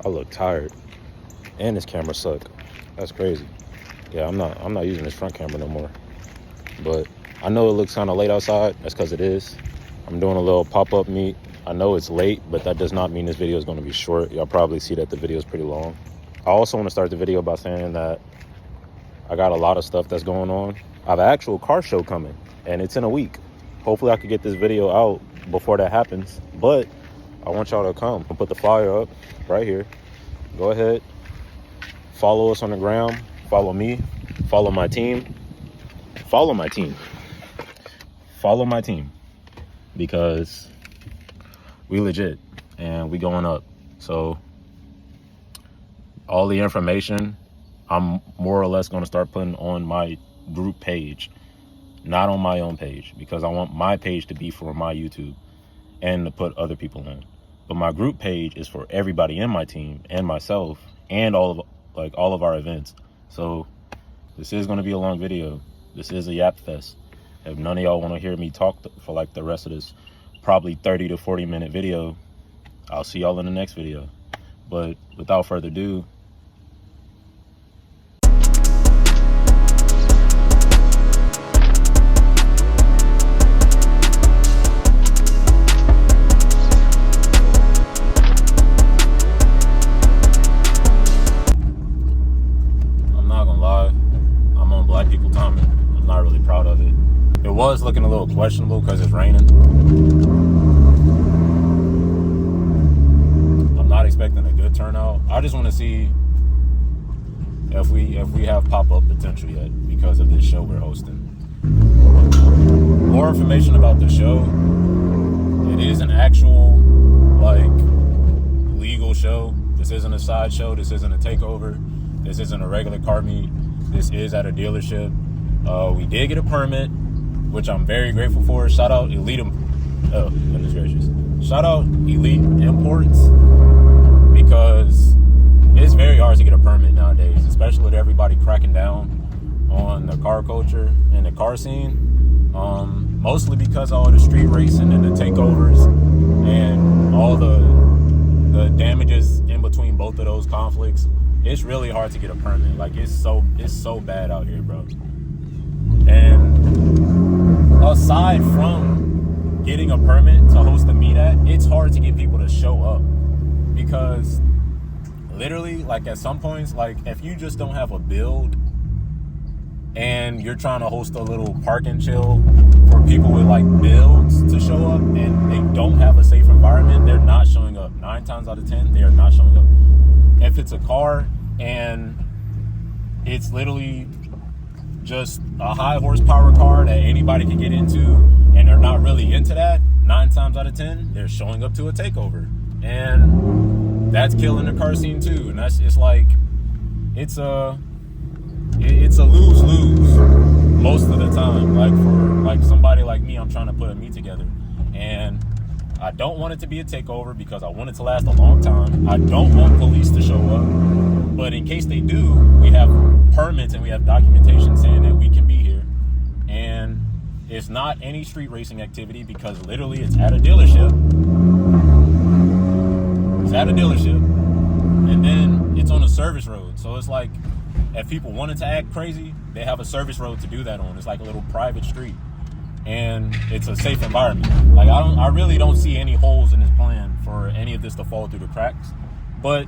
I look tired. And this camera suck. That's crazy. Yeah, I'm not using this front camera no more. But I know it looks kind of late outside. That's because it is. I'm doing a little pop-up meet. I know it's late, but that does not mean this video is going to be short. Y'all probably see that the video is pretty long. I also want to start the video by saying that I got a lot of stuff that's going on. I have an actual car show coming, and it's in a week. Hopefully I could get this video out before that happens, but I want y'all to come. I'll put the flyer up right here. Go ahead, follow us on the gram, follow me, follow my team, follow my team, because we legit and we going up. So all the information I'm more or less going to start putting on my group page, not on my own page, because I want my page to be for my YouTube and to put other people on. But my group page is for everybody in my team and myself and all of our events. So this is going to be a long video. This is a yap fest. If none of y'all want to hear me talk for like the rest of this probably 30 to 40 minute video, I'll see y'all in the next video. But without further ado, it was looking a little questionable because it's raining. I'm not expecting a good turnout. I just want to see if we have pop-up potential yet because of this show we're hosting. More information about the show. It is an actual legal show. This isn't a side show. This isn't a takeover. This isn't a regular car meet. This is at a dealership. We did get a permit, which I'm very grateful for. Shout out Elite. Oh, goodness gracious. Shout out Elite Imports, because it's very hard to get a permit nowadays, especially with everybody cracking down on the car culture and the car scene. Mostly because of all the street racing and the takeovers and all the damages in between both of those conflicts. It's really hard to get a permit. Like, it's so bad out here, bro. And aside from getting a permit to host a meet at, it's hard to get people to show up, because literally, at some points, if you just don't have a build and you're trying to host a little park and chill for people with builds to show up and they don't have a safe environment, they're not showing up. 9 times out of 10, they are not showing up. If it's a car and it's literally just a high horsepower car that anybody can get into and they're not really into that, 9 times out of 10 they're showing up to a takeover, and that's killing the car scene too. And it's a lose-lose most of the time. For somebody like me, I'm trying to put a meet together, and I don't want it to be a takeover because I want it to last a long time. I don't want police to show up, but in case they do, we have permits and we have documentation saying that we can be here. And it's not any street racing activity, because literally it's at a dealership. It's at a dealership, and then it's on a service road. So it's if people wanted to act crazy, they have a service road to do that on. It's like a little private street, and it's a safe environment. I really don't see any holes in this plan for any of this to fall through the cracks. But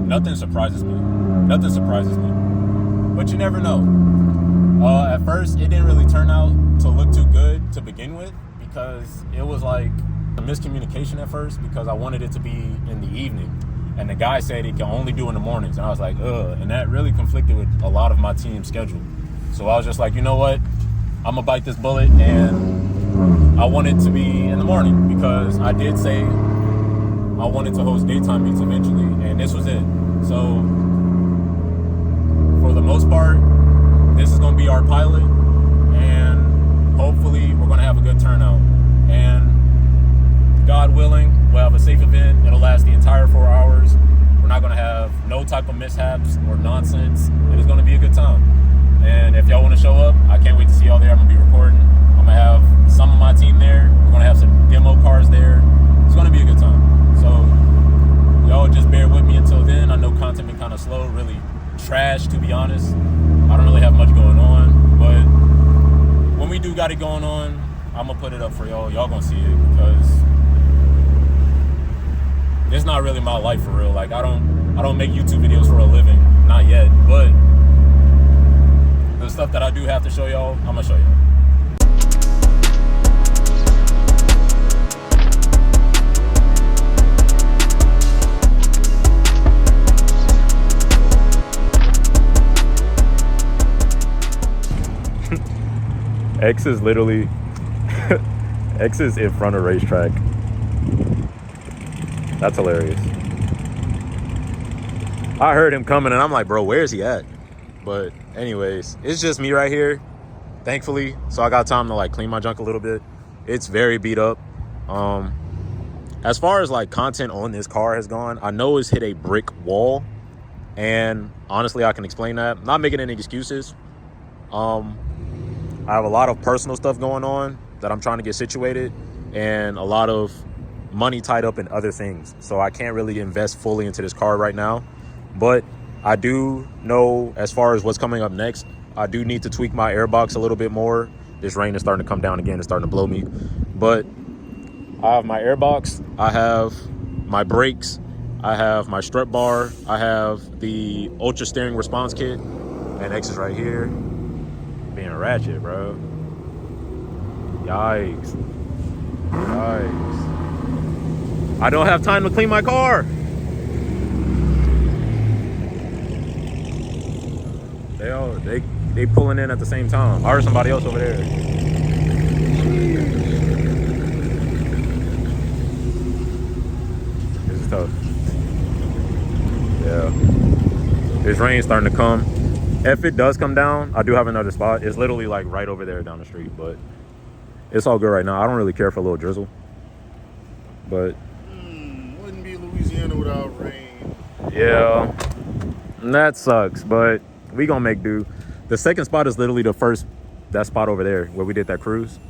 nothing surprises me. But you never know. At first, it didn't really turn out to look too good to begin with, because it was a miscommunication at first, because I wanted it to be in the evening. And the guy said he can only do in the mornings. And I was like, ugh. And that really conflicted with a lot of my team's schedule. So I was just like, you know what? I'm going to bite this bullet. And I want it to be in the morning, because I did say I wanted to host daytime meets eventually. And this was it. So for the most part, this is going to be our pilot. And hopefully we're going to have a good turnout. And God willing, we'll have a safe event. It'll last the entire 4 hours. We're not going to have no type of mishaps or nonsense. It is going to be a good time. And if y'all want to show up, I can't wait to see y'all there. I'm going to be recording. I'm going to have some of my team there. We're going to have some demo cars there. It's going to be a good time. So got it going on. I'm gonna put it up for y'all. Y'all gonna see it because it's not really my life for real. Like I don't make YouTube videos for a living, not yet. But the stuff that I do have to show y'all, I'm gonna show y'all. X is literally X is in front of racetrack. That's hilarious. I heard him coming and I'm like, bro, where's he at? But anyways, it's just me right here, thankfully. So I got time to like clean my junk a little bit. It's very beat up. As far as like content on this car has gone, I know it's hit a brick wall. And honestly, I can explain that. I'm not making any excuses. I have a lot of personal stuff going on that I'm trying to get situated and a lot of money tied up in other things. So I can't really invest fully into this car right now. But I do know as far as what's coming up next, I do need to tweak my airbox a little bit more. This rain is starting to come down again. It's starting to blow me. But I have my airbox. I have my brakes. I have my strut bar. I have the Ultra Steering Response Kit. And X is right here. Being ratchet, bro. Yikes. Yikes. I don't have time to clean my car. They pulling in at the same time. I heard somebody else over there. This is tough. Yeah. This rain's starting to come. If it does come down, I do have another spot. It's literally like right over there down the street, but it's all good right now. I don't really care for a little drizzle, but wouldn't be Louisiana without rain. Yeah, that sucks, but we gonna make do. The second spot is literally the first, that spot over there where we did that cruise.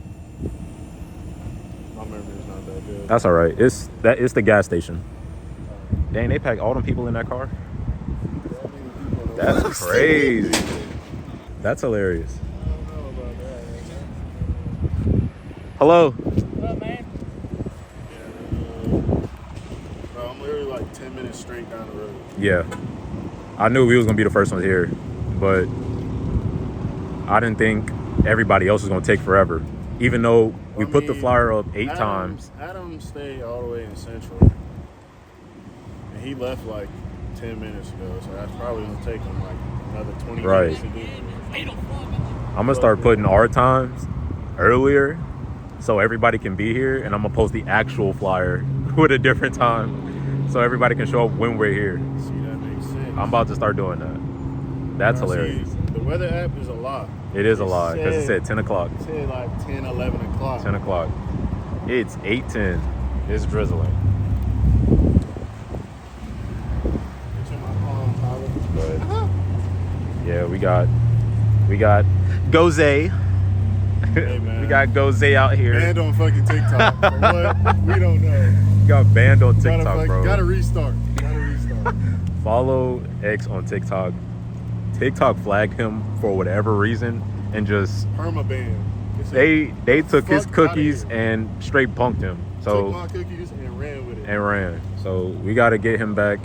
My memory's not that good. That's all right. It's the gas station. Dang, they packed all them people in that car. That's crazy. That's hilarious. I don't know about that. Hello. What up, man? Bro, I'm literally like 10 minutes straight down the road. Yeah. I knew we was gonna be the first ones here, but I didn't think everybody else was gonna take forever. Even though we put the flyer up 8 times. Adam stayed all the way in Central. And he left like 10 minutes ago, so that's probably gonna take him like another 20 minutes to do. I'm gonna start putting our times earlier so everybody can be here, and I'm gonna post the actual flyer with a different time so everybody can show up when we're here. See, that makes sense. I'm about to start doing that. That's hilarious. See, the weather app is a lot. It is a lot because it said 10 o'clock. It said like 10, 11 o'clock. 10 o'clock. It's 8:10. It's drizzling. But yeah, we got Goze. Hey, man. We got Goze out here. Banned on fucking TikTok. For what? We don't know. Got banned on TikTok, bro. Gotta restart. Follow X on TikTok. TikTok flagged him for whatever reason and just permaban. They took his cookies and straight punked him. So took my cookies and ran with it. So we got to get him back.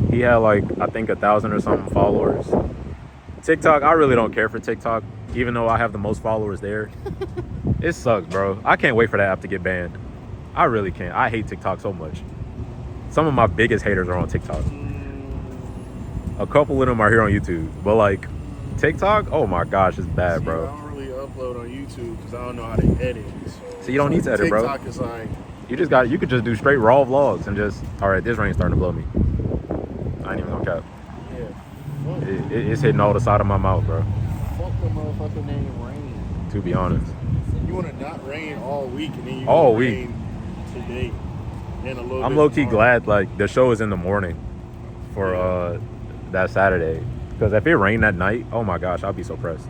He had like I think 1,000 or something followers. TikTok, I really don't care for TikTok, even though I have the most followers there. It sucks, bro. I can't wait for that app to get banned. I really can't. I hate TikTok so much. Some of my biggest haters are on TikTok. A couple of them are here on YouTube, but like TikTok, oh my gosh, it's bad, bro. I don't really upload on YouTube because I don't know how to edit. So you don't need to edit, bro. TikTok is like you could just do straight raw vlogs and just, all right, this rain's starting to blow me. I ain't even gonna cap. Yeah. It's hitting all the side of my mouth, bro. Fuck the motherfucking name rain. To be honest. You want to not rain all week and then you all rain week today and a little. I'm low key glad like the show is in the morning for that Saturday, because if it rained that night, oh my gosh, I'll be so pressed.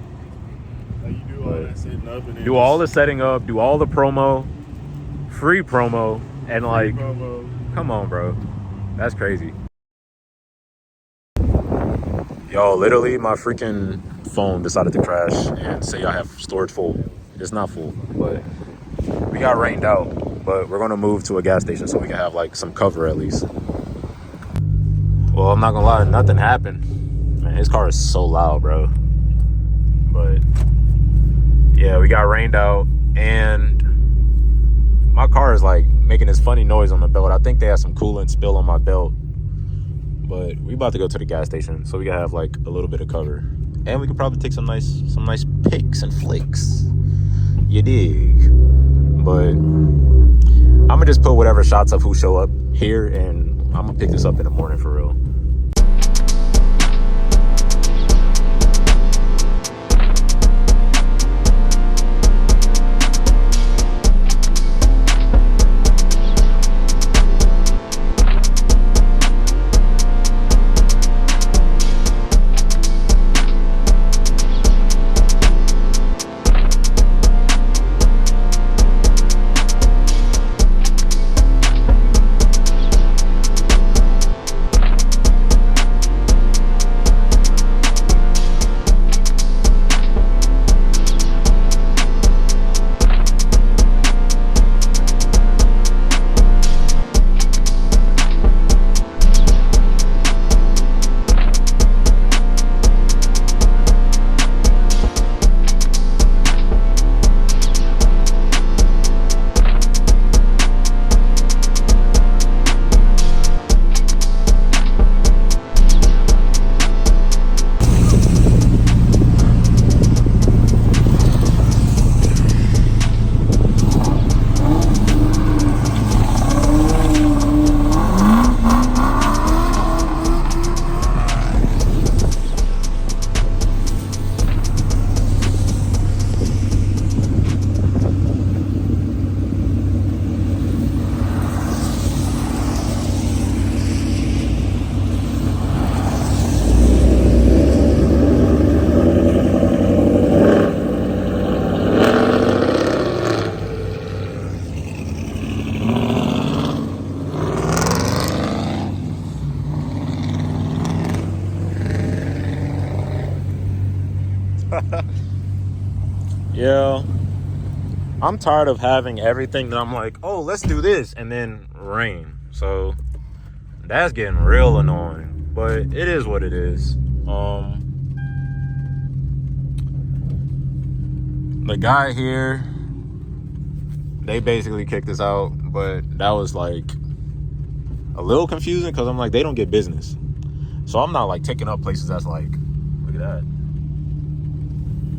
Like you do all that setting up and then do all the setting up, do all the promo, free promo, and like promo. Come on, bro, that's crazy. Yo, literally my freaking phone decided to crash and say I have storage full, It's not full, but we got rained out. But we're gonna move to a gas station so we can have like some cover at least. Well, I'm not gonna lie, nothing happened. Man, his car is so loud, bro. But yeah, we got rained out, and my car is like making this funny noise on the belt. I think they have some coolant spill on my belt. But we about to go to the gas station so we can have like a little bit of cover, and we could probably take some nice pics and flicks. You dig? But I'm gonna just put whatever shots of who show up here, and I'm gonna pick this up in the morning for real. Yeah, I'm tired of having everything that I'm like, oh, let's do this, and then rain. So that's getting real annoying, but it is what it is. The guy here, they basically kicked us out, but that was like a little confusing because I'm like, they don't get business. So I'm not like taking up places that's like, look at that.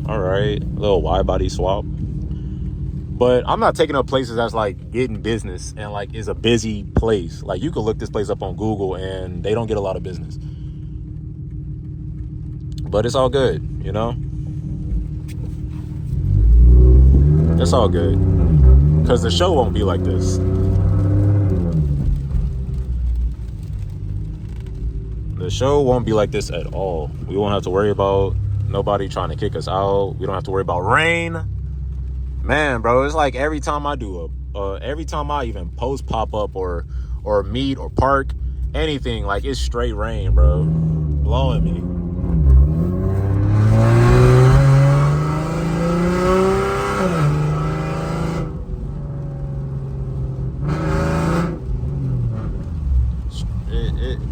All right, a little wide body swap. But I'm not taking up places that's like getting business and like is a busy place. Like you could look this place up on Google and they don't get a lot of business. But it's all good, you know? It's all good. Because the show won't be like this. The show won't be like this at all. We won't have to worry about nobody trying to kick us out. We don't have to worry about rain. Man, bro, it's like every time I every time I even post pop up or meet or park, anything, like it's straight rain, bro. Blowing me.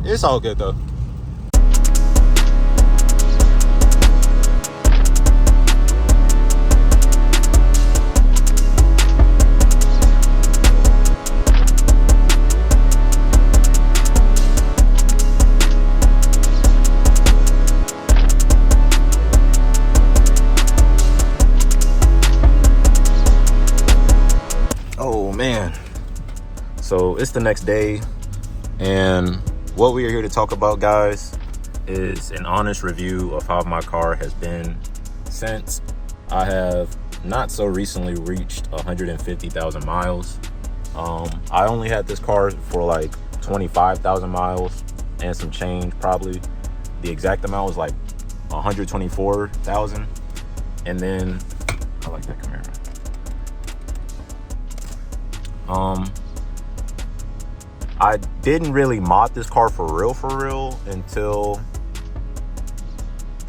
It's all good though. Oh man, so it's the next day, and what we are here to talk about, guys, is an honest review of how my car has been since I have not so recently reached 150,000 miles. I only had this car for like 25,000 miles and some change, probably. The exact amount was like 124,000. And then I like that Camaro. I didn't really mod this car for real until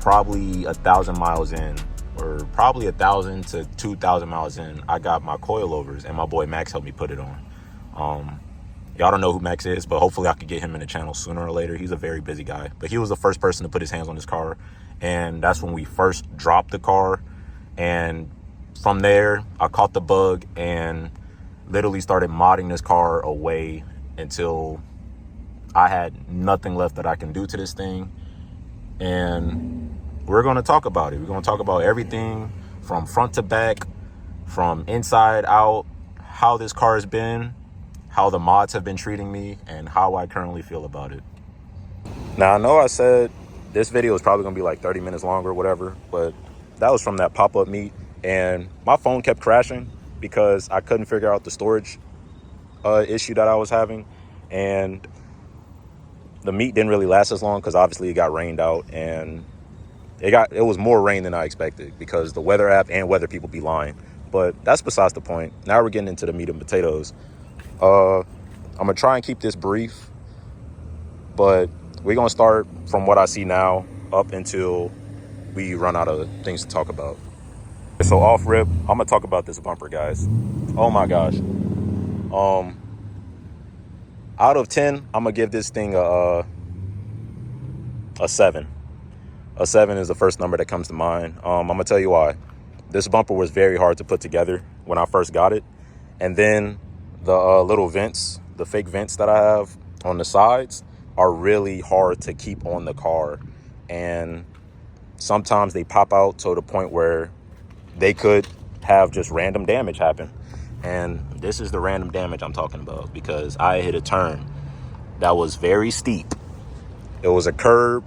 probably 1,000 miles in or probably 1,000 to 2,000 miles in, I got my coilovers, and my boy Max helped me put it on. Y'all don't know who Max is, but hopefully I could get him in the channel sooner or later. He's a very busy guy, but he was the first person to put his hands on this car, and that's when we first dropped the car. And from there, I caught the bug and literally started modding this car away until I had nothing left that I can do to this thing. And we're going to talk about it. We're going to talk about everything from front to back, from inside out, how this car has been, how the mods have been treating me, and how I currently feel about it. Now, I know I said this video is probably going to be like 30 minutes long or whatever, but that was from that pop-up meet, and my phone kept crashing because I couldn't figure out the storage issue that I was having. And the meet didn't really last as long because obviously it got rained out, and it was more rain than I expected because the weather app and weather people be lying. But that's besides the point. Now we're getting into the meat and potatoes. I'm gonna try and keep this brief, but we're gonna start from what I see now up until we run out of things to talk about. So off rip, I'm gonna talk about this bumper, guys. Oh my gosh. Out of 10, I'm gonna give this thing a 7. A 7 is the first number that comes to mind. I'm gonna tell you why. This bumper was very hard to put together when I first got it, and then the little vents, the fake vents that I have on the sides, are really hard to keep on the car, and sometimes they pop out to the point where they could have just random damage happen. And this is the random damage I'm talking about, because I hit a turn that was very steep. It was a curb,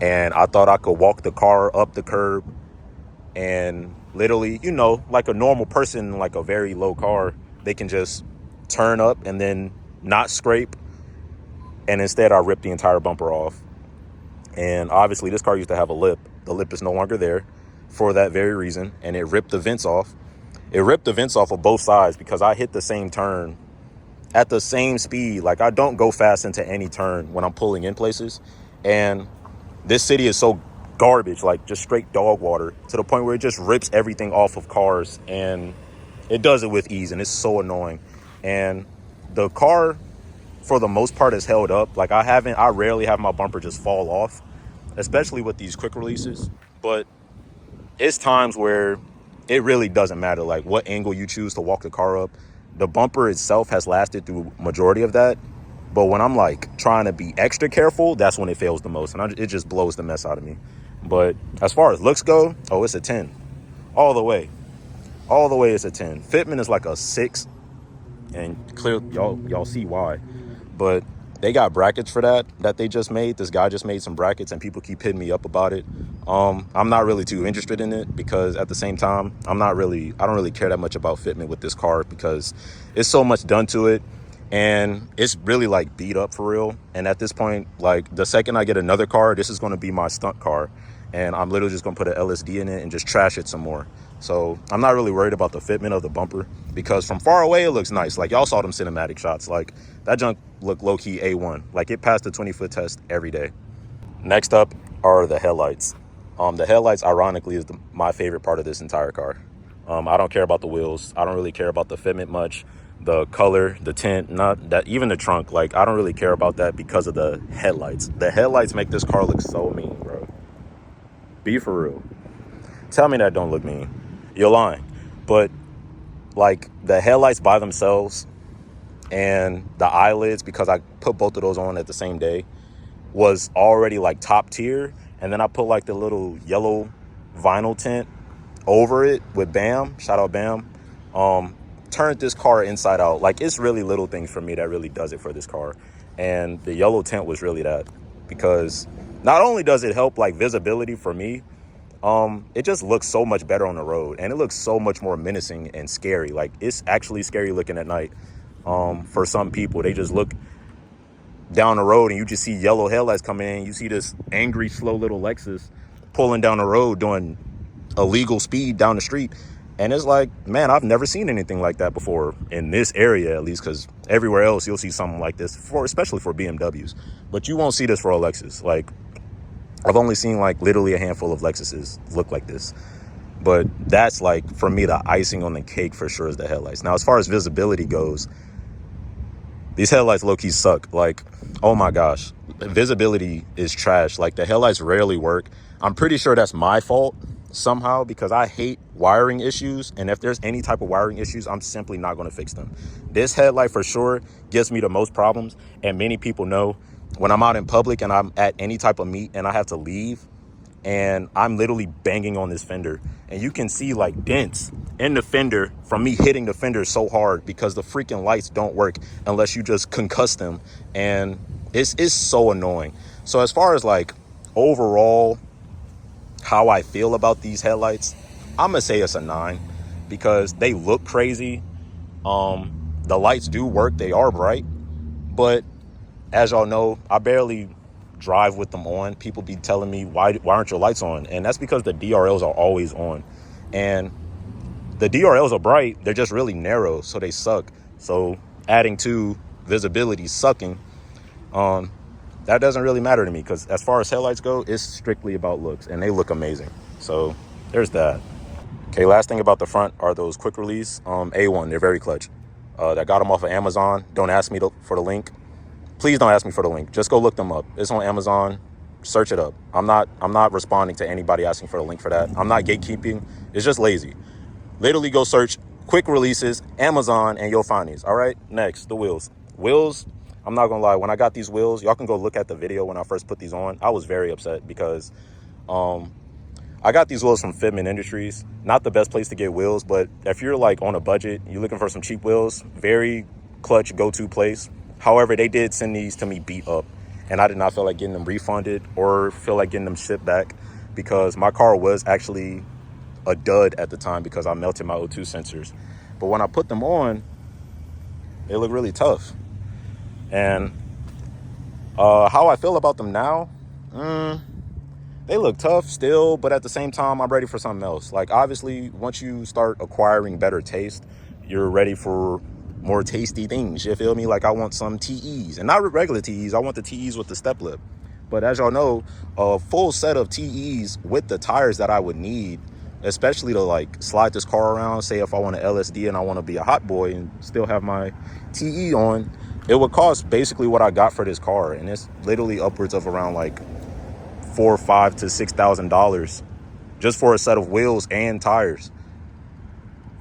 and I thought I could walk the car up the curb, and literally, you know, like a normal person, like a very low car, they can just turn up and then not scrape. And instead I ripped the entire bumper off. And obviously this car used to have a lip. The lip is no longer there for that very reason, and it ripped the vents off. It ripped the vents off of both sides because I hit the same turn at the same speed. Like, I don't go fast into any turn when I'm pulling in places. And this city is so garbage, like just straight dog water, to the point where it just rips everything off of cars, and it does it with ease, and it's so annoying. And the car, for the most part, is held up. Like, I rarely have my bumper just fall off, especially with these quick releases. But it's times where it really doesn't matter, like, what angle you choose to walk the car up. The bumper itself has lasted through majority of that. But when I'm, like, trying to be extra careful, that's when it fails the most. And it just blows the mess out of me. But as far as looks go, oh, it's a 10. All the way. All the way, it's a 10. Fitment is like a 6. And clearly, y'all see why. But they got brackets for that they just made. This guy just made some brackets, and people keep hitting me up about it. I'm not really too interested in it, because at the same time, I don't really care that much about fitment with this car, because it's so much done to it, and it's really like beat up for real. And at this point, like, the second I get another car, this is going to be my stunt car, and I'm literally just going to put an LSD in it and just trash it some more. So I'm not really worried about the fitment of the bumper, because from far away, it looks nice. Like, y'all saw them cinematic shots. Like, that junk looked low-key A1. Like, it passed the 20-foot test every day. Next up are the headlights. The headlights, ironically, is my favorite part of this entire car. I don't care about the wheels. I don't really care about the fitment much. The color, the tint, not that, even the trunk. Like, I don't really care about that because of the headlights. The headlights make this car look so mean, bro. Be for real. Tell me that don't look mean. You're lying. But, like, the headlights by themselves and the eyelids, because I put both of those on at the same day, was already, like, top tier. And then I put, like, the little yellow vinyl tint over it with BAM. Shout out BAM. Turned this car inside out. Like, it's really little things for me that really does it for this car. And the yellow tint was really that. Because not only does it help, like, visibility for me, it just looks so much better on the road, and it looks so much more menacing and scary. Like, it's actually scary looking at night. For some people, they just look down the road and you just see yellow headlights coming in. You see this angry, slow little Lexus pulling down the road doing illegal speed down the street, and it's like, man, I've never seen anything like that before in this area, at least, because everywhere else you'll see something like this, especially for BMWs, but you won't see this for a Lexus. Like, I've only seen, like, literally a handful of Lexuses look like this. But that's like, for me, the icing on the cake for sure is the headlights. Now, as far as visibility goes, these headlights low-key suck. Like, oh my gosh, visibility is trash. Like, the headlights rarely work. I'm pretty sure that's my fault somehow, because I hate wiring issues, and if there's any type of wiring issues, I'm simply not going to fix them. This headlight for sure gives me the most problems, and many people know when I'm out in public and I'm at any type of meet and I have to leave, and I'm literally banging on this fender, and you can see like dents in the fender from me hitting the fender so hard because the freaking lights don't work unless you just concuss them, and it's so annoying. So as far as like overall how I feel about these headlights, I'm gonna say it's a 9 because they look crazy. The lights do work, they are bright, but as y'all know, I barely drive with them on. People be telling me, why aren't your lights on? And that's because the DRLs are always on, and the DRLs are bright, they're just really narrow, so they suck. So adding to visibility sucking, that doesn't really matter to me, because as far as headlights go, it's strictly about looks, and they look amazing. So there's that. Okay, last thing about the front are those quick release A1. They're very clutch. I got them off of Amazon. Don't ask me for the link. Please don't ask me for the link. Just go look them up. It's on Amazon. Search it up. I'm not responding to anybody asking for the link for that. I'm not gatekeeping. It's just lazy. Literally go search quick releases, Amazon, and you'll find these. All right, next, the wheels. Wheels, I'm not gonna lie, when I got these wheels, y'all can go look at the video when I first put these on. I was very upset because I got these wheels from Fitment Industries. Not the best place to get wheels, but if you're like on a budget, you're looking for some cheap wheels, very clutch go-to place. However, they did send these to me beat up, and I did not feel like getting them refunded or feel like getting them shipped back, because my car was actually a dud at the time because I melted my O2 sensors. But when I put them on, they look really tough. And how I feel about them now, they look tough still, but at the same time, I'm ready for something else. Like, obviously, once you start acquiring better taste, you're ready for more tasty things, you feel me? Like, I want some TEs, and not regular TEs. I want the TEs with the step lip. But as y'all know, a full set of TEs with the tires that I would need, especially to like slide this car around, say if I want an LSD and I want to be a hot boy and still have my TE on, it would cost basically what I got for this car, and it's literally upwards of around like $4,500 to $6,000 just for a set of wheels and tires.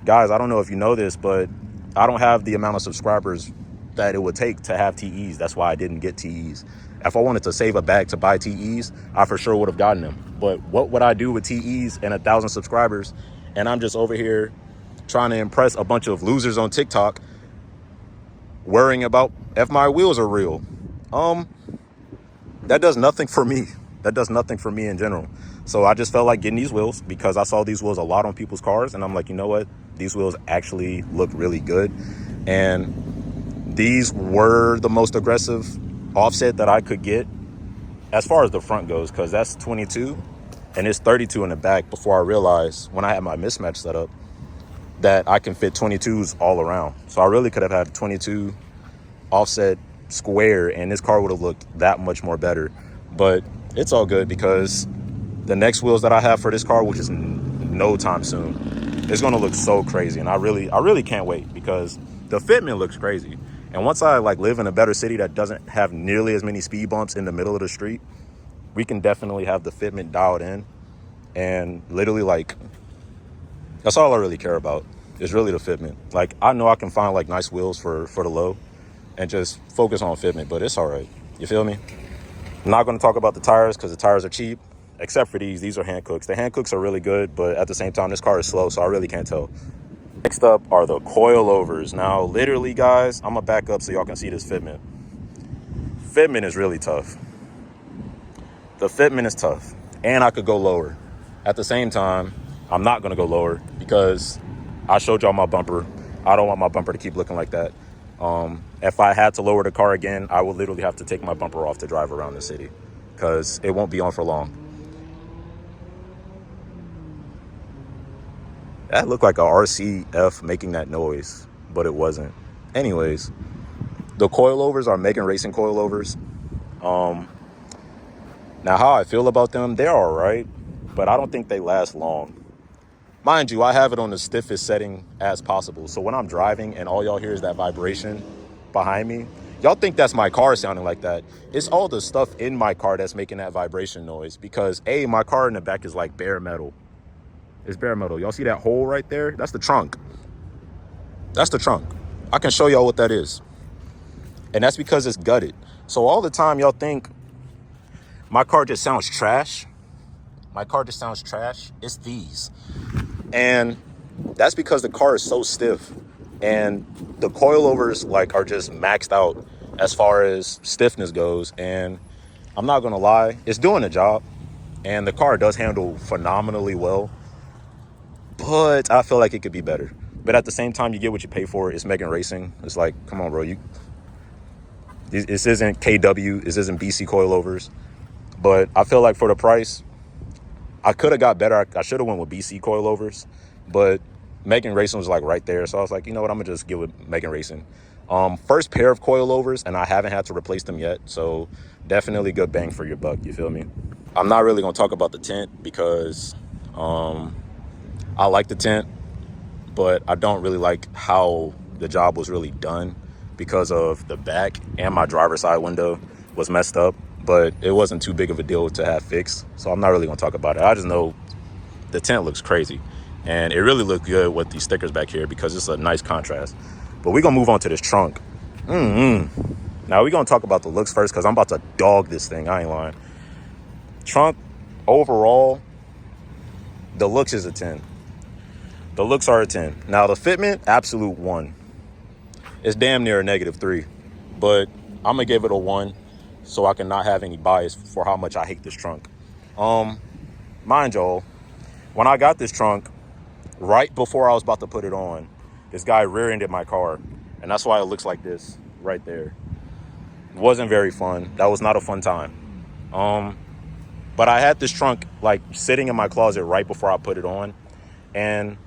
Guys, I don't know if you know this, but I don't have the amount of subscribers that it would take to have TEs. That's why I didn't get TEs. If I wanted to save a bag to buy TEs, I for sure would have gotten them. But what would I do with TEs and 1,000 subscribers? And I'm just over here trying to impress a bunch of losers on TikTok, worrying about if my wheels are real. That does nothing for me. That does nothing for me in general. So I just felt like getting these wheels because I saw these wheels a lot on people's cars, and I'm like, you know what? These wheels actually look really good. And these were the most aggressive offset that I could get as far as the front goes, because that's 22 and it's 32 in the back, before I realized when I had my mismatch set up that I can fit 22s all around. So I really could have had 22 offset square and this car would have looked that much more better. But it's all good, because the next wheels that I have for this car, which is no time soon, it's going to look so crazy. And I really can't wait, because the fitment looks crazy. And once I like live in a better city that doesn't have nearly as many speed bumps in the middle of the street, we can definitely have the fitment dialed in. And literally, like, that's all I really care about, is really the fitment. Like, I know I can find like nice wheels for the low and just focus on fitment, but it's all right. You feel me? I'm not going to talk about the tires because the tires are cheap, except for these are hand cooks. The hand cooks are really good, but at the same time, this car is slow, so I really can't tell. Next up are the coilovers. Now, literally, guys, I'm going to back up so y'all can see this fitment. Fitment is really tough. The fitment is tough, and I could go lower. At the same time, I'm not going to go lower because I showed y'all my bumper. I don't want my bumper to keep looking like that. If I had to lower the car again, I would literally have to take my bumper off to drive around the city, because it won't be on for long. That looked like a RCF making that noise, but it wasn't. Anyways, the coilovers are Megan Racing coilovers. Now, how I feel about them, they're all right, but I don't think they last long. Mind you, I have it on the stiffest setting as possible. So when I'm driving and all y'all hear is that vibration behind me, y'all think that's my car sounding like that. It's all the stuff in my car that's making that vibration noise, because A, my car in the back is like bare metal. It's bare metal. Y'all see that hole right there? That's the trunk. That's the trunk. I can show y'all what that is. And that's because it's gutted. So all the time y'all think my car just sounds trash. My car just sounds trash. It's these. And that's because the car is so stiff. And the coilovers like are just maxed out as far as stiffness goes. And I'm not gonna lie, it's doing the job. And the car does handle phenomenally well. But I feel like it could be better. But at the same time, you get what you pay for. It's Megan Racing. It's like, come on, bro. This isn't KW. This isn't BC coilovers. But I feel like for the price, I could have got better. I should have went with BC coilovers. But Megan Racing was like right there. So I was like, you know what? I'm going to just get with Megan Racing. First pair of coilovers, and I haven't had to replace them yet. So definitely good bang for your buck. You feel me? I'm not really going to talk about the tint because I like the tint, but I don't really like how the job was really done because of the back and my driver's side window was messed up, but it wasn't too big of a deal to have fixed. So I'm not really gonna talk about it. I just know the tint looks crazy and it really looked good with these stickers back here because it's a nice contrast. But we're gonna move on to this trunk. Now we're gonna talk about the looks first because I'm about to dog this thing, I ain't lying. Trunk, overall, the looks is a 10. The looks are a 10. Now the fitment, absolute 1. It's damn near a -3, but I'm gonna give it a 1 so I can not have any bias for how much I hate this trunk. Mind y'all, when I got this trunk, right before I was about to put it on, this guy rear-ended my car, and that's why it looks like this right there. It wasn't very fun. That was not a fun time. But I had this trunk like sitting in my closet right before I put it on, and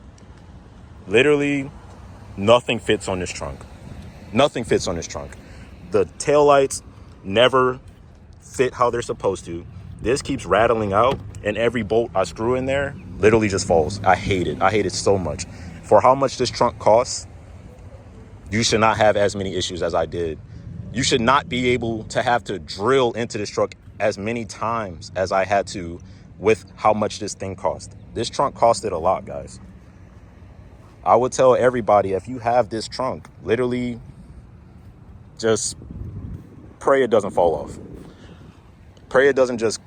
literally nothing fits on this trunk. Nothing fits on this trunk. The taillights never fit how they're supposed to. This keeps rattling out, and every bolt I screw in there literally just falls. I hate it. I hate it so much. For how much this trunk costs, you should not have as many issues as I did. You should not be able to have to drill into this truck as many times as I had to with how much this thing cost. This trunk costed a lot, guys. I would tell everybody, if you have this trunk, literally just pray it doesn't fall off. Pray it doesn't just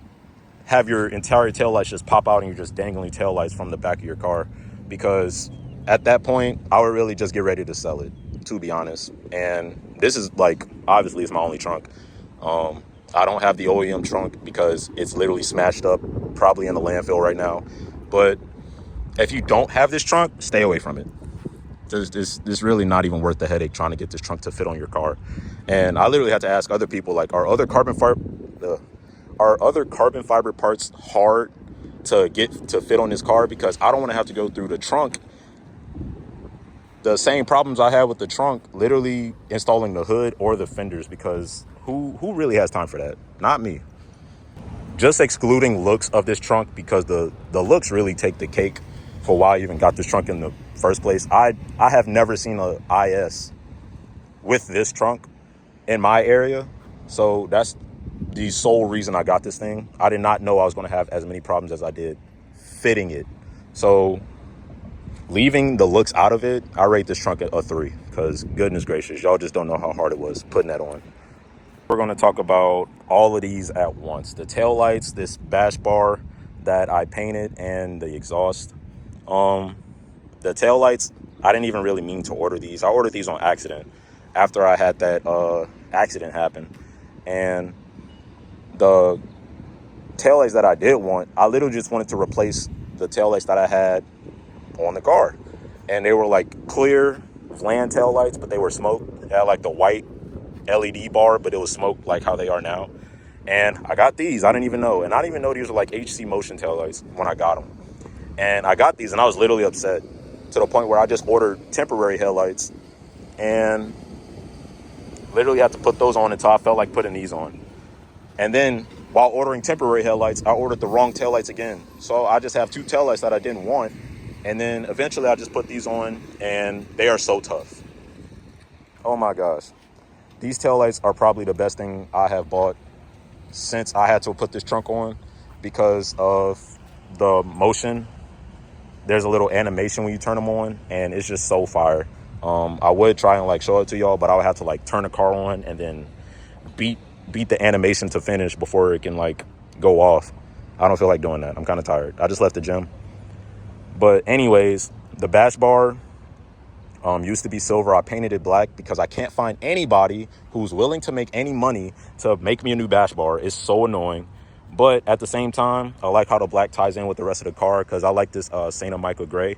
have your entire taillights just pop out and you're just dangling taillights from the back of your car, because at that point, I would really just get ready to sell it, to be honest. And this is like, obviously it's my only trunk. I don't have the OEM trunk because it's literally smashed up, probably in the landfill right now. But if you don't have this trunk, stay away from it. There's really not even worth the headache trying to get this trunk to fit on your car. And I literally had to ask other people, like, are other carbon fiber parts hard to get to fit on this car? Because I don't want to have to go through the trunk. The same problems I had with the trunk, literally installing the hood or the fenders, because who really has time for that? Not me. Just excluding looks of this trunk, because the looks really take the cake for why I even got this trunk in the first place. I have never seen a IS with this trunk in my area, so that's the sole reason I got this thing. I did not know I was going to have as many problems as I did fitting it. So leaving the looks out of it, I rate this trunk a 3, because goodness gracious, y'all just don't know how hard it was putting that on. We're going to talk about all of these at once. The taillights, this bash bar that I painted, and the exhaust. The taillights, I didn't even really mean to order these. I ordered these on accident after I had that accident happen. And the taillights that I did want, I literally just wanted to replace the taillights that I had on the car. And they were like clear vland taillights, but they were smoked. They had like the white LED bar, but it was smoked like how they are now. And I got these. I didn't even know. And I didn't even know these were like HcMotionz taillights when I got them. And I got these and I was literally upset to the point where I just ordered temporary headlights and literally had to put those on until I felt like putting these on. And then while ordering temporary headlights, I ordered the wrong taillights again. So I just have 2 taillights that I didn't want. And then eventually I just put these on, and they are so tough. Oh my gosh. These taillights are probably the best thing I have bought since I had to put this trunk on, because of the motion. There's a little animation when you turn them on, and it's just so fire. I would try and like show it to y'all, but I would have to like turn the car on and then beat the animation to finish before it can like go off. I don't feel like doing that. I'm kind of tired. I just left the gym. But anyways, the bash bar used to be silver. I painted it black because I can't find anybody who's willing to make any money to make me a new bash bar. It's so annoying. But at the same time, I like how the black ties in with the rest of the car, because I like this Santa Mica gray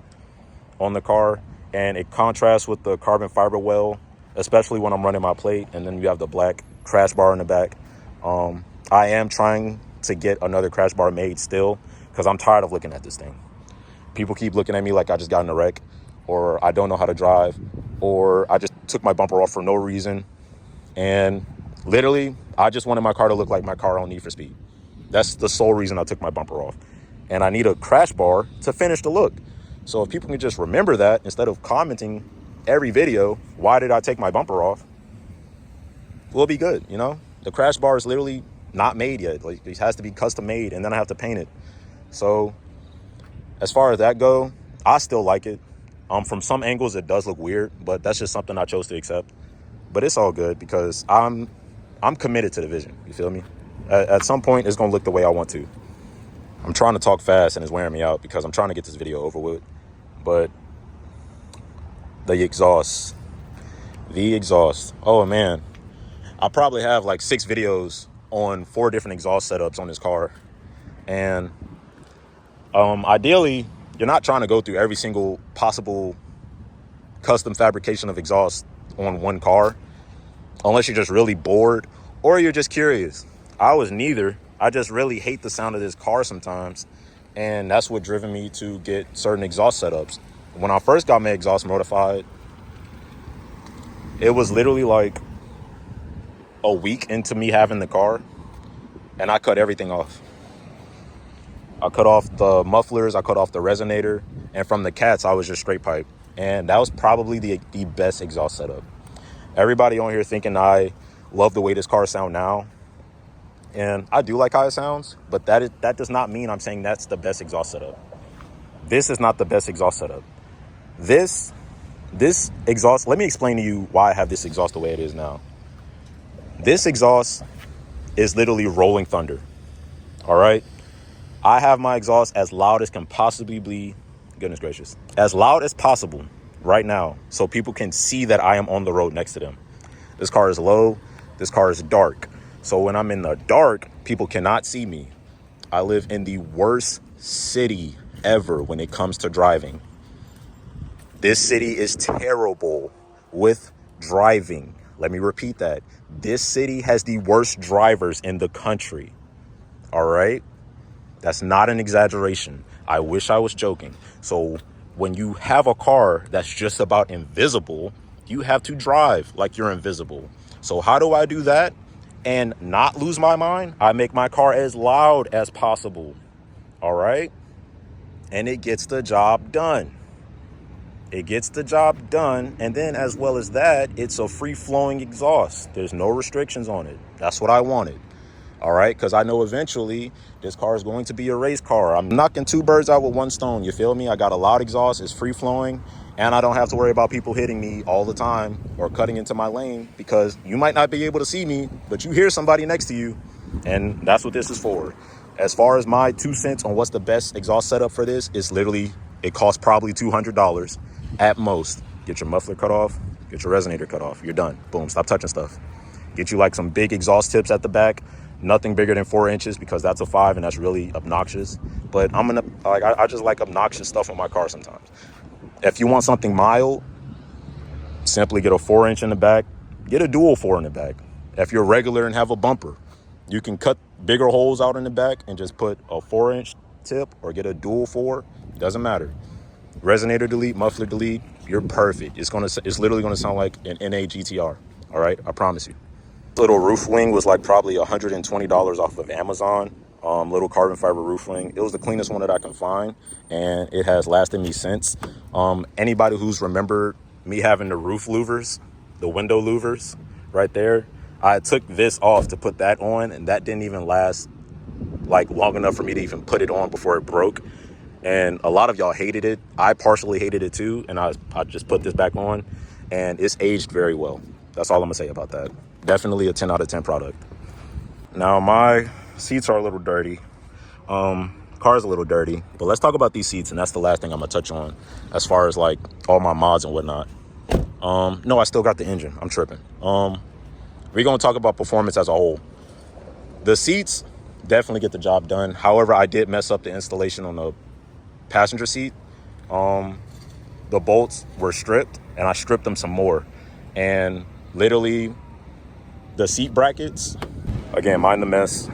on the car, and it contrasts with the carbon fiber well, especially when I'm running my plate. And then you have the black crash bar in the back. I am trying to get another crash bar made still, because I'm tired of looking at this thing. People keep looking at me like I just got in a wreck, or I don't know how to drive, or I just took my bumper off for no reason. And literally, I just wanted my car to look like my car on Need for Speed. That's the sole reason I took my bumper off. And I need a crash bar to finish the look. So if people can just remember that, instead of commenting every video, why did I take my bumper off, we'll be good, you know? The crash bar is literally not made yet. Like, it has to be custom made, and then I have to paint it. So as far as that go, I still like it. From some angles, it does look weird, but that's just something I chose to accept. But it's all good, because I'm committed to the vision. You feel me? At some point, it's going to look the way I want to. I'm trying to talk fast, and it's wearing me out because I'm trying to get this video over with. But the exhaust. Oh, man. I probably have like 6 videos on 4 different exhaust setups on this car. And ideally, you're not trying to go through every single possible custom fabrication of exhaust on one car, unless you're just really bored or you're just curious. I was neither. I just really hate the sound of this car sometimes, and that's what driven me to get certain exhaust setups. When I first got my exhaust modified, it was literally like a week into me having the car, and I cut everything off. I cut off the mufflers, I cut off the resonator, and from the cats, I was just straight pipe. And that was probably the best exhaust setup. Everybody on here thinking I love the way this car sounds now, and I do like how it sounds, but that does not mean I'm saying that's the best exhaust setup. This is not the best exhaust setup. This exhaust, let me explain to you why I have this exhaust the way it is now. This exhaust is literally rolling thunder, all right? I have my exhaust as loud as can possibly be, goodness gracious, as loud as possible right now, so people can see that I am on the road next to them. This car is low, this car is dark. So when I'm in the dark, people cannot see me. I live in the worst city ever when it comes to driving. This city is terrible with driving. Let me repeat that. This city has the worst drivers in the country. All right? That's not an exaggeration. I wish I was joking. So when you have a car that's just about invisible, you have to drive like you're invisible. So how do I do that and not lose my mind? I make my car as loud as possible. All right? And it gets the job done. It gets the job done. And then as well as that, it's a free-flowing exhaust. There's no restrictions on it. That's what I wanted. All right? Because I know eventually this car is going to be a race car. I'm knocking 2 birds out with 1 stone. You feel me? I got a loud exhaust. It's free-flowing. And I don't have to worry about people hitting me all the time or cutting into my lane, because you might not be able to see me, but you hear somebody next to you. And that's what this is for. As far as my 2 cents on what's the best exhaust setup for this, it's literally, it costs probably $200 at most. Get your muffler cut off, get your resonator cut off. You're done. Boom, stop touching stuff. Get you like some big exhaust tips at the back. Nothing bigger than 4 inches, because that's a 5 and that's really obnoxious. But I just like obnoxious stuff on my car sometimes. If you want something mild, simply get a 4-inch in the back. Get a dual 4 in the back. If you're regular and have a bumper, you can cut bigger holes out in the back and just put a 4-inch tip, or get a dual 4. Doesn't matter. Resonator delete, muffler delete, you're perfect. It's literally gonna sound like an NA GTR. All right, I promise you. Little roof wing was like probably $120 off of Amazon. little carbon fiber roof ring. It was the cleanest one that I can find, and it has lasted me since. Anybody who's remembered me having the roof louvers, the window louvers right there, I took this off to put that on, and that didn't even last like long enough for me to even put it on before it broke. And a lot of y'all hated it. I partially hated it too, and I just put this back on, and it's aged very well. That's all I'm gonna say about that. Definitely a 10 out of 10 product. Now my seats are a little dirty. Car's a little dirty, but let's talk about these seats, and that's the last thing I'm gonna touch on as far as like all my mods and whatnot. No, I still got the engine. I'm tripping. We're gonna talk about performance as a whole. The seats definitely get the job done. However, I did mess up the installation on the passenger seat. The bolts were stripped, and I stripped them some more, and literally the seat brackets, again, mind the mess.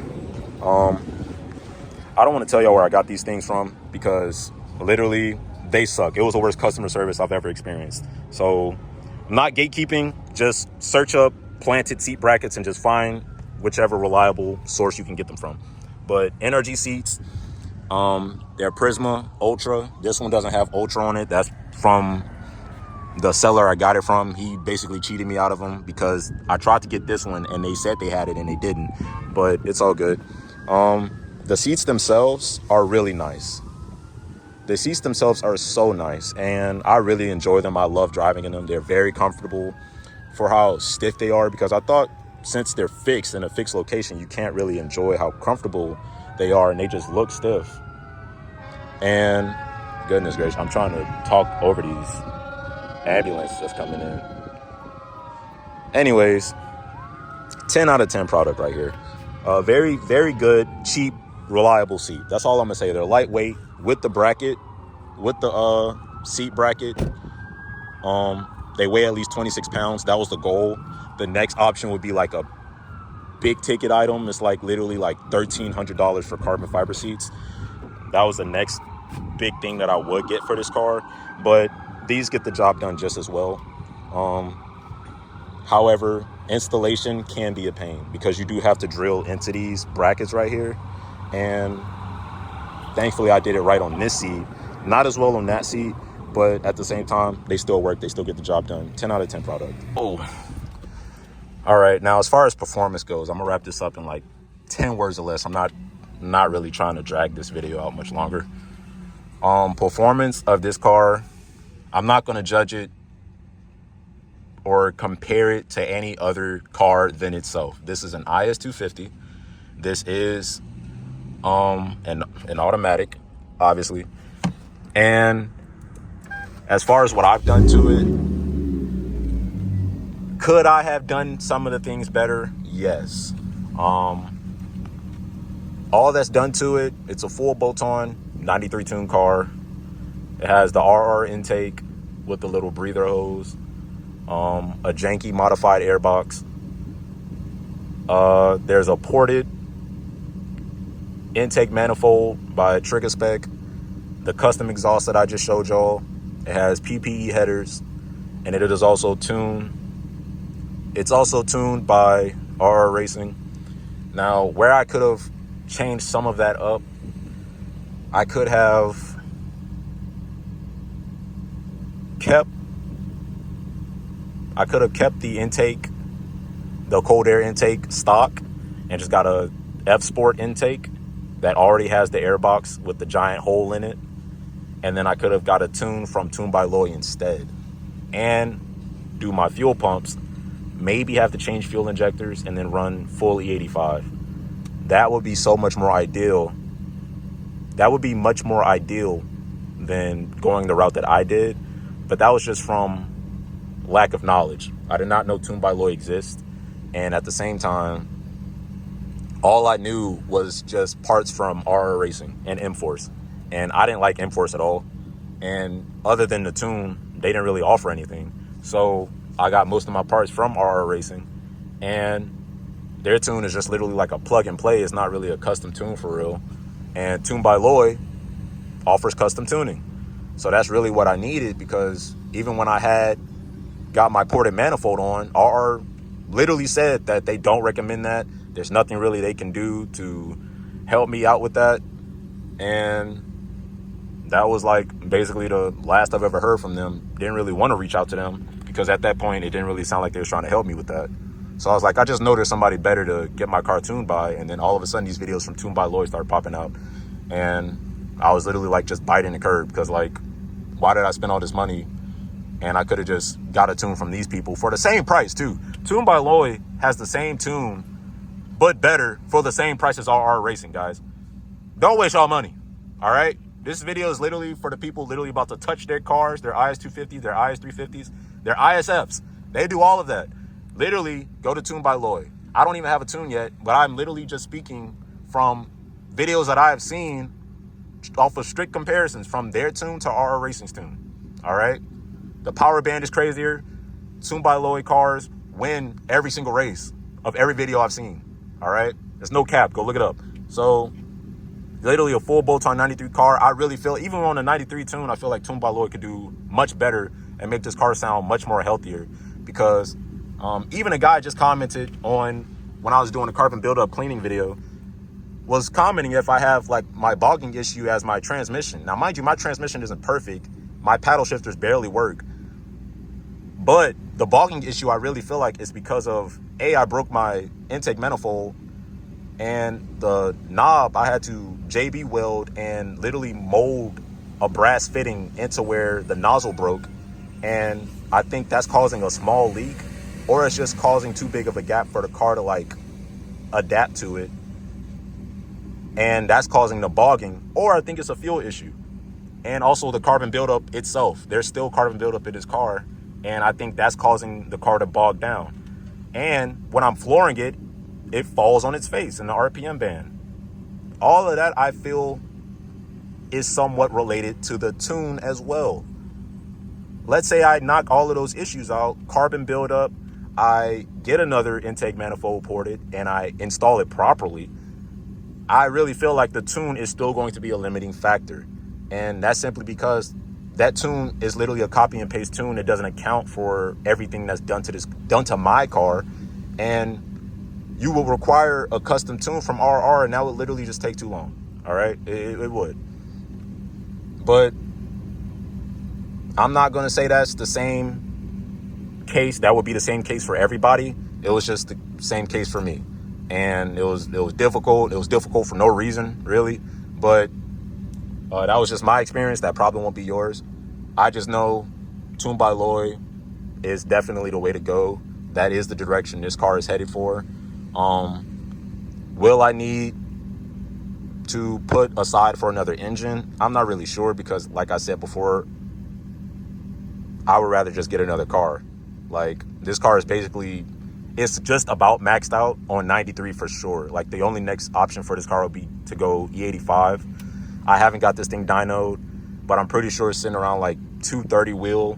I don't want to tell y'all where I got these things from because literally they suck. It was the worst customer service I've ever experienced. So I'm not gatekeeping, just search up planted seat brackets and just find whichever reliable source you can get them from. But NRG seats, they're Prisma Ultra. This one doesn't have Ultra on it. That's from the seller I got it from. He basically cheated me out of them because I tried to get this one and they said they had it and they didn't, but it's all good. The seats themselves are really nice. The seats themselves are so nice, and I really enjoy them. I love driving in them. They're very comfortable for how stiff they are, because I thought since they're fixed in a fixed location, you can't really enjoy how comfortable they are, and they just look stiff. And goodness gracious, I'm trying to talk over these ambulances just coming in. Anyways, 10 out of 10 product right here. Very, very good, cheap, reliable seat. That's all I'm gonna say. They're lightweight with the bracket, with the seat bracket. They weigh at least 26 pounds. That was the goal. The next option would be like a big ticket item. It's like literally like $1,300 for carbon fiber seats. That was the next big thing that I would get for this car, but these get the job done just as well. However, installation can be a pain because you do have to drill into these brackets right here, and thankfully I did it right on this seat. Not as well on that seat, but at the same time, they still work. They still get the job done. 10 out of 10 product. Oh. All right, now as far as performance goes, I'm gonna wrap this up in like 10 words or less. I'm not really trying to drag this video out much longer. Performance of this car, I'm not gonna judge it or compare it to any other car than itself. This is an IS250. This is an automatic, obviously. And as far as what I've done to it, could I have done some of the things better? Yes. All that's done to it, it's a full bolt-on 93 tune car. It has the RR intake with the little breather hose, a janky modified airbox. There's a ported intake manifold by Triggaspec. The custom exhaust that I just showed y'all, it has Ppe Headers, and it is also tuned. It's also tuned by RR Racing. Now, where I could have changed some of that up, I could have kept the intake, the cold air intake stock, and just got a F Sport intake that already has the airbox with the giant hole in it. And then I could have got a tune from Tune by Loy instead, and do my fuel pumps, maybe have to change fuel injectors, and then run full E85. That would be so much more ideal. That would be much more ideal than going the route that I did. But that was just from lack of knowledge. I did not know Tune by Loy exists. And at the same time, all I knew was just parts from RR Racing and M-Force. And I didn't like M-Force at all. And other than the tune, they didn't really offer anything. So I got most of my parts from RR Racing. And their tune is just literally like a plug and play. It's not really a custom tune for real. And Tune by Loy offers custom tuning. So that's really what I needed, because even when I had got my ported manifold on, RR literally said that they don't recommend that. There's nothing really they can do to helped me out with that. And that was like basically the last I've ever heard from them. Didn't really want to reach out to them because at that point it didn't really sound like they was trying to help me with that. So I was like, I just know there's somebody better to get my car tuned by. And then all of a sudden these videos from Tuned by Lloyd started popping out. And I was literally like just biting the curb because like, why did I spend all this money? And I could have just got a tune from these people for the same price too. Tuned by Lloyd has the same tune, but better for the same price as RR Racing, guys. Don't waste y'all money, all right? This video is literally for the people literally about to touch their cars, their IS250s, their IS350s, their ISFs. They do all of that. Literally, go to Tuned by Lloyd. I don't even have a tune yet, but I'm literally just speaking from videos that I have seen off of strict comparisons from their tune to RR Racing's tune, all right? The power band is crazier. Tuned by Lloyd cars win every single race of every video I've seen, all right? There's no cap. Go look it up. So, literally a full bolt-on 93 car. I really feel, even on a 93 tune, I feel like Tuned by Lloyd could do much better and make this car sound much more healthier because even a guy just commented on when I was doing a carbon buildup cleaning video was commenting if I have like my bogging issue as my transmission. Now, mind you, my transmission isn't perfect. My paddle shifters barely work. But the bogging issue I really feel like is because of, A, I broke my intake manifold and the knob I had to JB weld and literally mold a brass fitting into where the nozzle broke. And I think that's causing a small leak, or it's just causing too big of a gap for the car to like adapt to it. And that's causing the bogging, or I think it's a fuel issue. And also the carbon buildup itself. There's still carbon buildup in this car. And I think that's causing the car to bog down. And when I'm flooring it, it falls on its face in the RPM band. All of that I feel is somewhat related to the tune as well. Let's say I knock all of those issues out, carbon buildup, I get another intake manifold ported and I install it properly. I really feel like the tune is still going to be a limiting factor. And that's simply because that tune is literally a copy and paste tune. It doesn't account for everything that's done to my car. And you will require a custom tune from RR and that would literally just take too long. All right, it would. But I'm not going to say that's the same case. That would be the same case for everybody. It was just the same case for me. And it was difficult. It was difficult for no reason, really. But that was just my experience. That probably won't be yours. I just know Tuned by Lloyd is definitely the way to go. That is the direction this car is headed for. Will I need to put aside for another engine? I'm not really sure because, like I said before, I would rather just get another car. Like, this car is basically, it's just about maxed out on 93 for sure. Like, the only next option for this car would be to go E85. I haven't got this thing dynoed, but I'm pretty sure it's sitting around like 230 wheel.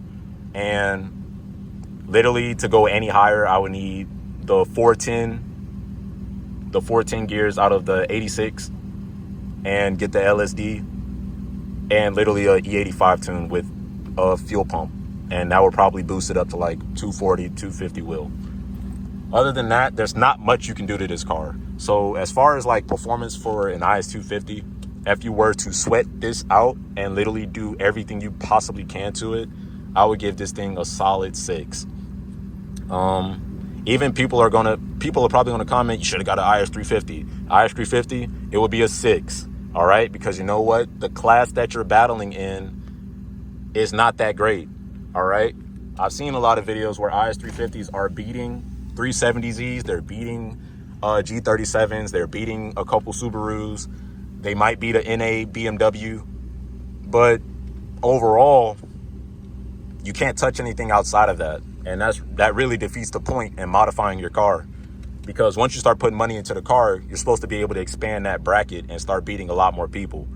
And literally to go any higher, I would need the 410 gears out of the 86 and get the LSD and literally a E85 tune with a fuel pump. And that would probably boost it up to like 240, 250 wheel. Other than that, there's not much you can do to this car. So as far as like performance for an IS250, if you were to sweat this out and literally do everything you possibly can to it, I would give this thing a solid 6. Even people are probably gonna comment, you should have got an IS350. IS350, it would be a 6. All right, because you know what? The class that you're battling in is not that great. All right, I've seen a lot of videos where IS350s are beating 370Zs, they're beating G37s, they're beating a couple Subarus, they might beat a NA BMW, but overall, you can't touch anything outside of that. And that really defeats the point in modifying your car. Because once you start putting money into the car, you're supposed to be able to expand that bracket and start beating a lot more people.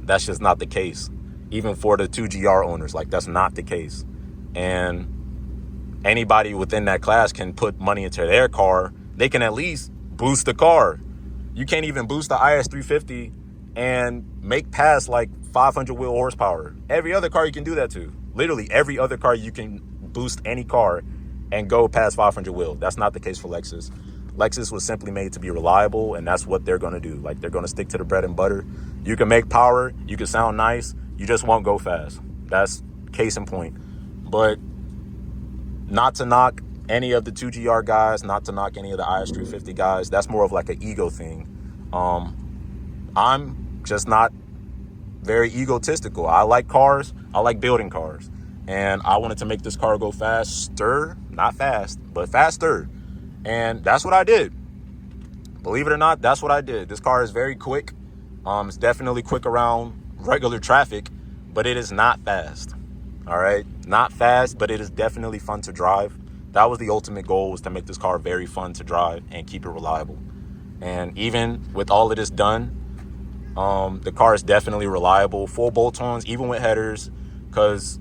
That's just not the case. Even for the 2GR owners, like, that's not the case. And anybody within that class can put money into their car. They can at least boost the car. You can't even boost the IS350 and make past like 500 wheel horsepower. Every other car you can do that to. Literally every other car you can boost any car and go past 500 wheel. That's not the case for Lexus. Lexus was simply made to be reliable, and that's what they're going to do. Like, they're going to stick to the bread and butter. You can make power, you can sound nice, you just won't go fast. That's case in point. But not to knock any of the 2GR guys, not to knock any of the IS250 guys. That's more of like an ego thing. I'm just not very egotistical. I like cars. I like building cars. And I wanted to make this car go faster. Not fast, but faster. And that's what I did. Believe it or not, that's what I did. This car is very quick. It's definitely quick around regular traffic, but it is not fast. All right? Not fast, but it is definitely fun to drive. That was the ultimate goal, was to make this car very fun to drive and keep it reliable. And even with all of this done, the car is definitely reliable. Full bolt-ons, even with headers, because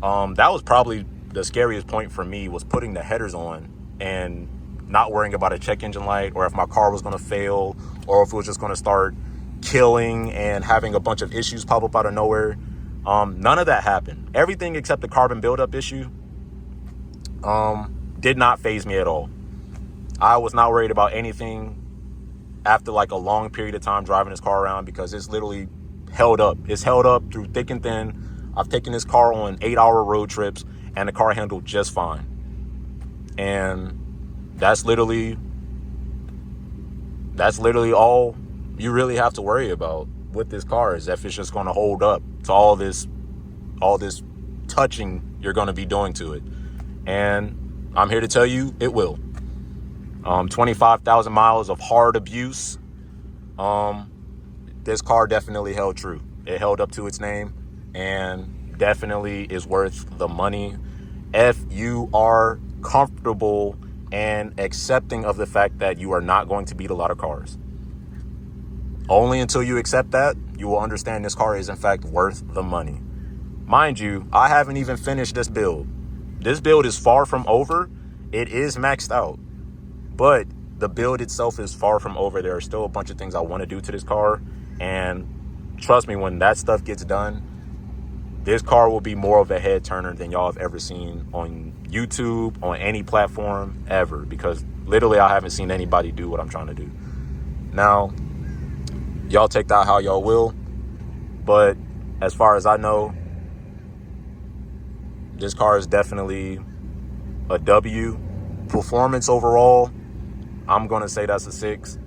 that was probably the scariest point for me, was putting the headers on and not worrying about a check engine light, or if my car was going to fail, or if it was just going to start killing and having a bunch of issues pop up out of nowhere. None of that happened. Everything except the carbon buildup issue did not faze me at all. I was not worried about anything after like a long period of time driving this car around, because it's literally held up. It's held up through thick and thin. I've taken this car on 8-hour road trips and the car handled just fine. And that's literally all you really have to worry about with this car, is if it's just going to hold up to all this touching you're going to be doing to it. And I'm here to tell you, it will. 25,000 miles of hard abuse. This car definitely held true. It held up to its name, and definitely is worth the money if you are comfortable and accepting of the fact that you are not going to beat a lot of cars. Only until you accept that, you will understand this car is in fact worth the money. Mind you, I haven't even finished this build. This build is far from over. It is maxed out, but the build itself is far from over. There are still a bunch of things I want to do to this car, and trust me, when that stuff gets done, this car will be more of a head turner than y'all have ever seen on YouTube, on any platform ever, because literally I haven't seen anybody do what I'm trying to do. Now, y'all take that how y'all will, but as far as I know, this car is definitely a W. Performance overall, I'm going to say that's a 6.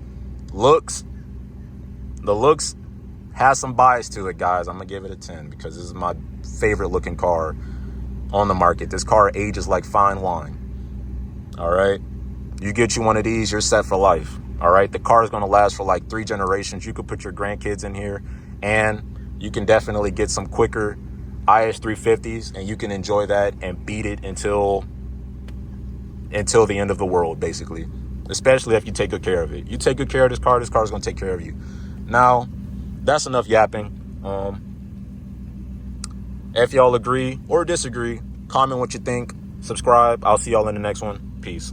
The looks has some bias to it, guys. I'm going to give it a 10 because this is my favorite looking car on the market. This car ages like fine wine. All right? You get you one of these, you're set for life. All right? The car is going to last for like 3 generations. You could put your grandkids in here, and you can definitely get some quicker IS350s, and you can enjoy that and beat it until the end of the world, basically. Especially if you take good care of it. You take good care of this car is going to take care of you. Now, that's enough yapping. If y'all agree or disagree, comment what you think. Subscribe. I'll see y'all in the next one. Peace.